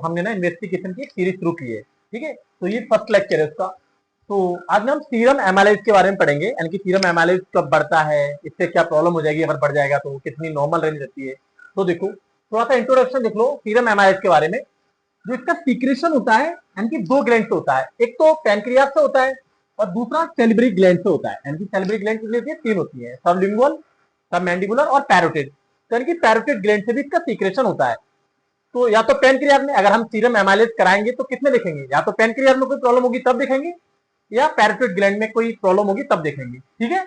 हमने ना इन्वेस्टिगेशन की एक सीरीज शुरू की है, ठीक है। तो ये फर्स्ट लेक्चर है उसका। तो आज ना हम सीरम एमाइलेज के बारे में पढ़ेंगे, यानी कि सीरम एमाइलेज कब बढ़ता है, इससे क्या प्रॉब्लम हो जाएगी अगर बढ़ जाएगा तो, कितनी नॉर्मल रेंज रहती है। तो देखो थोड़ा सा इंट्रोडक्शन देख लो सीरम एमाइलेज के बारे में। जो इसका सीक्रेशन होता है यानी कि दो ग्लैंड से होता है, एक तो पैनक्रियास से होता है और दूसरा सेलिब्री ग्लैंड से होता है। यानी कि सेलिब्री ग्लैंड कितनी होती है, तीन होती है, सबलिंगुअल, सबमैंडिबुलर और पैरोटिड। तो यानी कि पैरोटिड ग्लैंड से भी इसका सीक्रेशन होता है। तो या तो पैनक्रियाज में अगर हम सीरम एमाइलेज कराएंगे तो किसमें देखेंगे, या तो पैनक्रियाज में कोई प्रॉब्लम होगी तब देखेंगे, या पैरोटिड ग्लैंड में कोई प्रॉब्लम होगी तब देखेंगे, ठीक है।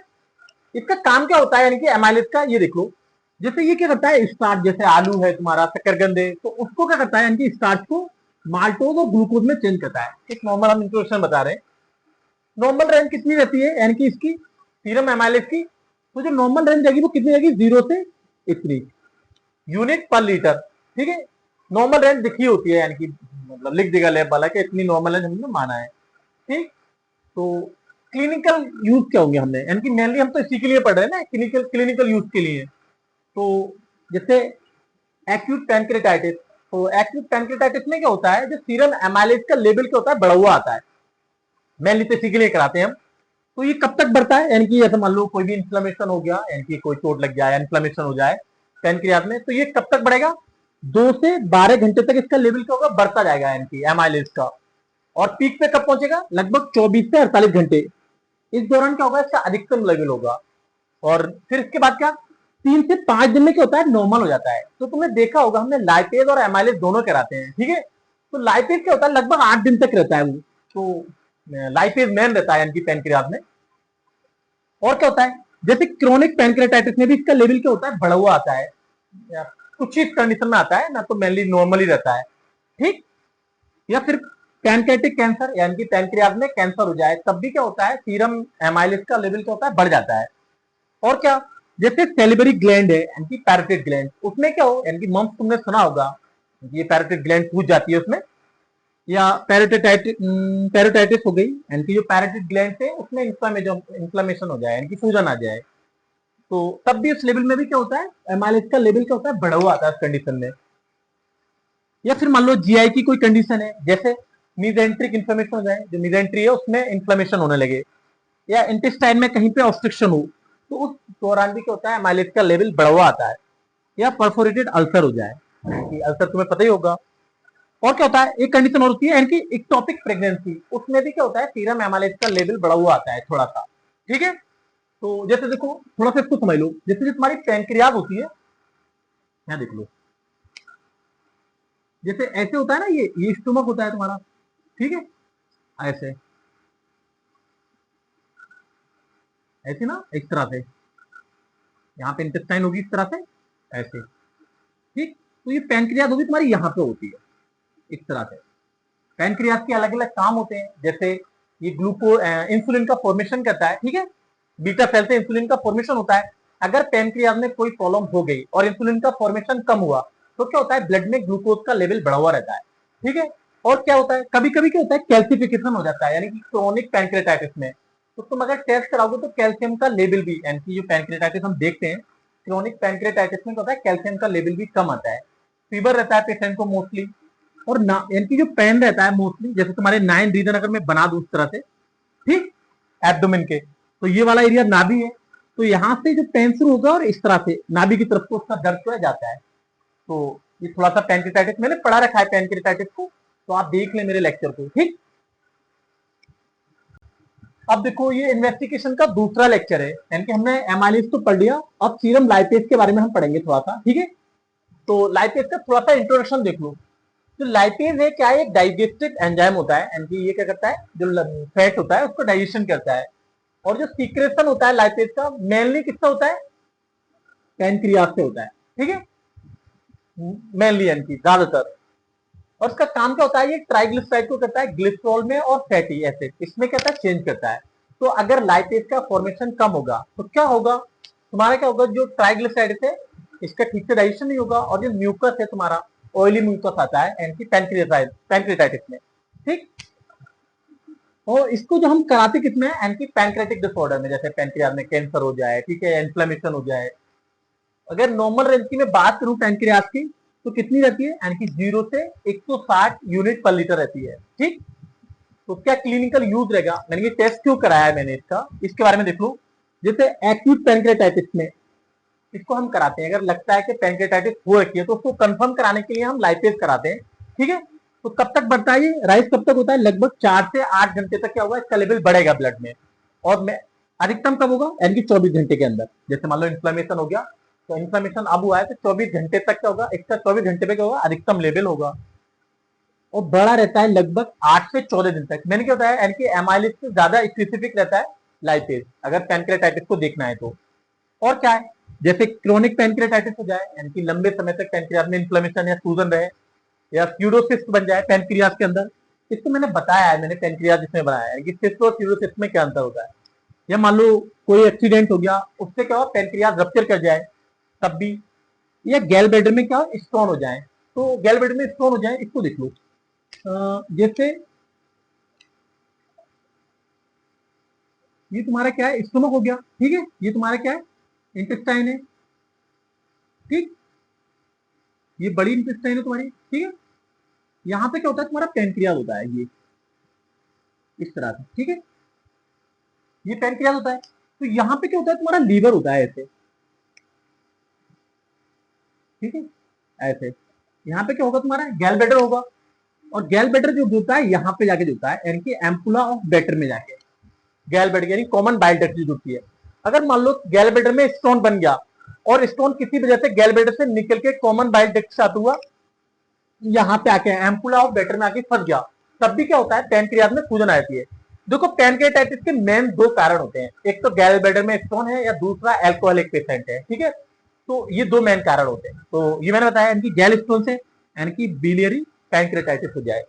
इसका काम क्या होता है यानी कि एमाइलेज का, ये देख लो। जैसे ये क्या करता है, स्टार्च, जैसे आलू है तुम्हारा, शकरकंद है, तो उसको क्या करता है यानी कि स्टार्च को माल्टोज और ग्लूकोज में चेंज करता है। एक नॉर्मल हम इंट्रोडक्शन बता रहे हैं। नॉर्मल रेंज कितनी रहती है यानी कि इसकी सीरम एमाइलेज की, तो जो नॉर्मल रेंज रहेगी वो कितनी रहेगी, 0 से इतनी यूनिट पर लीटर, ठीक है। नॉर्मल रेंज दिखी होती है, यानी कि मतलब लिख देगा लैब वाला कि इतनी नॉर्मल रेंज हमने माना है, ठीक। तो क्लिनिकल यूज क्या होंगे हमने, यानी कि मेनली हम तो इसी के लिए पढ़ रहे हैं ना, क्लिनिकल यूज के लिए। तो जैसे एक्यूट पैनक्रेटाइटिस, तो एक्यूट पैनक्रेटाइटिस में क्या होता है, जो सीरम एमाइलेज का लेवल क्या होता है, बढ़ा हुआ आता है। मेनली तो इसी के लिए कराते हैं हम। तो ये कब तक बढ़ता है, यानी कि जैसे मान लो कोई भी इन्फ्लेमेशन हो गया, यानी कि कोई चोट लग जाए, इन्फ्लेमेशन हो जाए पैनक्रियाज में, तो ये कब तक बढ़ेगा, 2 से 12 घंटे तक इसका लेवल क्या होगा, बढ़ता जाएगा यानी कि एमाइलेज का। और पीक पे कब पहुंचेगा, लगभग 24 से 48 घंटे। इस दौरान क्या होगा, इसका अधिकतम लेवल होगा। और फिर इसके बाद क्या, 3 से 5 दिन में क्या होता है, नॉर्मल हो जाता है। तो तुमने देखा होगा हमने लाइपेज और एमाइलेज दोनों कराते हैं, ठीक है। तो लाइपेज क्या होता है, लगभग 8 दिन तक रहता है वो। तो लाइपेज मेन रहता है यानी कि पैनक्रियाज में। और क्या होता है, जैसे क्रोनिक पैनक्रेटाइटिस में भी इसका लेवल क्या होता है, बढ़ा हुआ आता है, या कुछ ही कंडीशन में आता है ना, तो मेनली नॉर्मल ही रहता है, ठीक। या फिर पैनक्रेटिक कैंसर, यानी कि पैनक्रियाज में कैंसर हो जाए तब भी क्या होता है, सीरम एमाइलेज का लेवल क्या होता है, बढ़ जाता है। और क्या, जैसे सेलिबरी ग्लैंड है यानी कि पैरोटिड ग्लैंड, उसमें क्या हो, यानी कि मम्स तुमने सुना होगा, ये पैरोटिड ग्लैंड सूज जाती है उसमें, या पैरोटाइटिस हो गई, यानी कि जो पैरोटिड ग्लैंड है उसमें इंफ्लेमेशन हो जाए, यानी कि सूजन आ जाए, तो तब भी उस लेवल में भी क्या होता है, एमाइलेज का लेवल क्या होता है, बढ़ा हुआ आता है उस कंडीशन में। या फिर मान लो जीआई की कोई कंडीशन है, जैसे मीजेंट्रिक इन्फ्लेमेशन हो जाए, जो मीजेंट्री है उसमें इन्फ्लेमेशन होने लगे, या इंटेस्टाइन में कहीं पे ऑब्स्ट्रक्शन हो, तो उस दौरान भी क्या होता है, एमाइलेज का लेवल बढ़ा हुआ आता है। या परफोरेटेड अल्सर हो जाए, कि अल्सर तुम्हें पता ही होगा। और क्या होता है, एक कंडीशन और होती है यानी कि इक्टोपिक प्रेगनेंसी, उसमें भी क्या होता है, सीरम एमाइलेज का लेवल बढ़ा हुआ आता है थोड़ा सा, ठीक है। तो जैसे देखो थोड़ा सा इसको समझ लो, जैसे जो तुम्हारी पैनक्रियाज होती है, यहाँ देख लो, जैसे ऐसे होता है ना, ये स्टोमक होता है तुम्हारा, ठीक है, ऐसे ऐसे ना, इस तरह से, यहाँ पे इंटेस्टाइन होगी इस तरह से, ऐसे, ठीक। तो ये पैनक्रियाज होगी तुम्हारी, यहाँ पे होती है इस तरह से। पैनक्रियाज के अलग अलग काम होते हैं, जैसे ये इंसुलिन का फॉर्मेशन करता है, ठीक है। बीटा सेल से इंसुलिन का फॉर्मेशन होता है। अगर पैनक्रियाज में कोई प्रॉब्लम हो गई और इंसुलिन का फॉर्मेशन कम हुआ, तो क्या होता है, ब्लड में ग्लूकोज का लेवल बढ़ा हुआ रहता है, ठीक है। और क्या होता है, कभी कभी क्या होता है, कैल्सिफिकेशन हो जाता है, यानी कि क्रोनिक पैनक्रेटाइटिस में, तो तुम अगर टेस्ट कराओगे तो कैल्शियम का लेवल भी, यानी कि जो पैनक्रेटाइटिस हम देखते हैं, क्रोनिक पैनक्रेटाइटिस में क्या होता है, कैल्शियम का लेवल भी कम आता है। फीवर रहता है पेशेंट को मोस्टली। और यानी कि जो पेन रहता है मोस्टली, जैसे तुम्हारे 9 रीजन अगर मैं बना दूं उस तरह से, ठीक, एब्डोमेन के, तो ये वाला एरिया नाभि है। तो यहाँ से जो पेन शुरू होगा और इस तरह से नाभि की तरफ को उसका दर्द जो है जाता है। तो ये थोड़ा सा पैनक्रेटाइटिस मैंने पढ़ा रखा है, पैनक्रेटाइटिस को, तो आप देख लें मेरे लेक्चर को, ठीक। अब देखो ये इन्वेस्टिगेशन का दूसरा लेक्चर है, यानी कि हमने एमाइलेज तो पढ़ लिया, अब सीरम लाइपेज के बारे में हम पढ़ेंगे थोड़ा सा, ठीक है। तो लाइपेज का थोड़ा सा इंट्रोडक्शन देख लो। जो लाइपेज है क्या है, एक डाइजेस्टिव एंजाइम होता है, यानी कि ये क्या करता है, जो फैट होता है उसको डाइजेशन करता है। और जो सीक्रेशन होता है लाइपेज का, मेनली किसका होता है, पैनक्रियाज से होता है, ठीक है, मेनली यानी कि ज्यादातर। और उसका काम क्या होता है, ये ट्राइग्लिसराइड को करता है ग्लिसरॉल में और फैटी एसिड इसमें क्या होता है, चेंज करता है। तो अगर लाइपेज का फॉर्मेशन कम होगा तो क्या होगा, तुम्हारा क्या होगा, जो ट्राइग्लिसराइड है इसका ठीक से डाइजेशन नहीं होगा, और जो म्यूकस है तुम्हारा, ऑयली म्यूकस आता है एंटी पैनक्रियाटाइटिस में, ठीक। और इसको जो हम कराते किसमें, एंटी पैनक्रेटिक डिसऑर्डर में, जैसे पैनक्रियाज में कैंसर हो जाए, ठीक है, इन्फ्लेमेशन हो जाए। अगर नॉर्मल रेंज की मैं बात करूं पैनक्रियाज की, तो कितनी रहती है, यानी कि 0 से 160 यूनिट पर लीटर रहती है। ठीक, तो क्या क्लिनिकल यूज रहेगा, मैंने ये टेस्ट क्यों कराया है मैंने इसका, इसके बारे में देख लो। जैसे एक्यूट पैंक्रेटाइटिस में इसको हम कराते हैं, अगर लगता है कि पैंक्रेटाइटिस हो रखी है तो उसको कंफर्म कराने के लिए हम लाइपेज कराते हैं। ठीक है, तो कब तक बढ़ता है ये राइस, कब तक होता है, लगभग 4 से 8 घंटे तक क्या होगा, इसका लेवल बढ़ेगा ब्लड में। और मैं अधिकतम कब होगा, यानी कि 24 घंटे के अंदर। जैसे मान लो इन्फ्लेमेशन हो गया, तो इन्फ्लेमेशन अब हुआ है तो 24 घंटे तक क्या होगा, इसका 24 घंटे पे क्या होगा, अधिकतम लेवल होगा। और बड़ा रहता है लगभग 8 से 14 दिन तक। मैंने क्या बताया, यानी कि एमाइलिस से ज्यादा स्पेसिफिक रहता है लाइपेज, अगर पैंक्रेटाइटिस को देखना है तो। और क्या है, जैसे क्रोनिक पैंक्रेटाइटिस हो जाए, यानी कि लंबे समय तक पैंक्रियाज में इन्फ्लेमेशन या सूजन रहे, या स्यूडोसिस्ट बन जाए पैंक्रियाज के अंदर, इसको मैंने बताया है, मैंने पैंक्रियाज इसमें बनाया है कि सिस्ट और स्यूडोसिस्ट में क्या अंतर होता है। या मान लो कोई एक्सीडेंट हो गया, उससे क्या हो, पैंक्रियाज रप्चर कर जाए तब भी, या गैल ब्लैडर में क्या स्टोन हो जाए, तो गैल ब्लैडर में स्टोन हो जाए, इसको देख लो। जैसे ये तुम्हारा क्या है, स्टोमक हो गया, ठीक है, ये तुम्हारा क्या है, इंटेस्टाइन है। ठीक, ये बड़ी इंटेस्टाइन है तुम्हारी, ठीक है। यहाँ पे क्या होता है, तुम्हारा पैंक्रियाज होता है, ये इस तरह से, ठीक है, ये पैंक्रियाज होता है। तो यहाँ पे क्या होता है, तुम्हारा लीवर होता है ऐसे, ठीक है, ऐसे। यहाँ पे क्या होगा, तुम्हारा गैल ब्लैडर होगा, और गैल ब्लैडर जो होता है यहाँ पे जाके जुड़ता है, यानी कि एम्पुला ऑफ बेटर में जाके गैल ब्लैडर यानी कॉमन बाइल डक्ट जो जुड़ती है। अगर मान लो गैल ब्लैडर में स्टोन बन गया, और स्टोन किसी वजह से गैल ब्लैडर से निकल के कॉमन बाइल डक्ट से आता हुआ यहाँ पे आके एम्पुला ऑफ बेटर में आके फंस गया, तब भी क्या होता है, पैंक्रियाज में सूजन आ जाती है। देखो पैंक्रेटाइटिस के मेन 2 कारण होते हैं, एक तो गैल ब्लैडर में स्टोन है, या दूसरा अल्कोहलिक पेशेंट है। ठीक है, तो ये 2 मेन कारण होते हैं। तो ये मैंने बताया, यानी कि गैल स्टोन से यानी कि बिलियरी पैंक्रेटाइटिस हो जाए,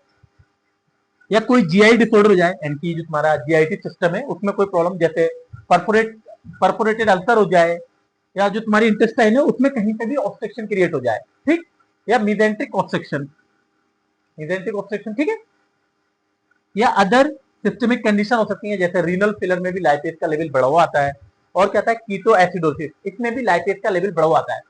या कोई जीआई डिसऑर्डर हो जाए, यानी कि जो तुम्हारा जीआईटी सिस्टम है उसमें कोई प्रॉब्लम, जैसे परफोरेटेड अल्सर हो जाए, या जो तुम्हारी इंटेस्टाइन है उसमें कहीं पे भी ऑब्स्ट्रक्शन क्रिएट हो जाए। ठीक, या मीजेंट्रिक ऑब्स्ट्रक्शन, ठीक है, या अदर सिस्टमिक कंडीशन हो सकती है, जैसे रीनल फेलर में भी लाइपेज का लेवल बढ़ा हुआ आता है, और क्या आता है, कीटो एसिडोसिस, इसमें भी लाइपेज का लेवल बढ़ा हुआ आता है।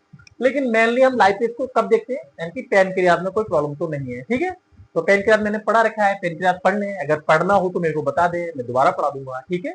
लेकिन मेनली हम लाइपेज को कब देखते हैं, यानी कि पैनक्रियाज में कोई प्रॉब्लम तो नहीं है। ठीक है, तो पैनक्रियाज मैंने पढ़ा रखा है, पैनक्रियाज पढ़ लें, अगर पढ़ना हो तो मेरे को बता दे, मैं दोबारा पढ़ा दूंगा। ठीक है।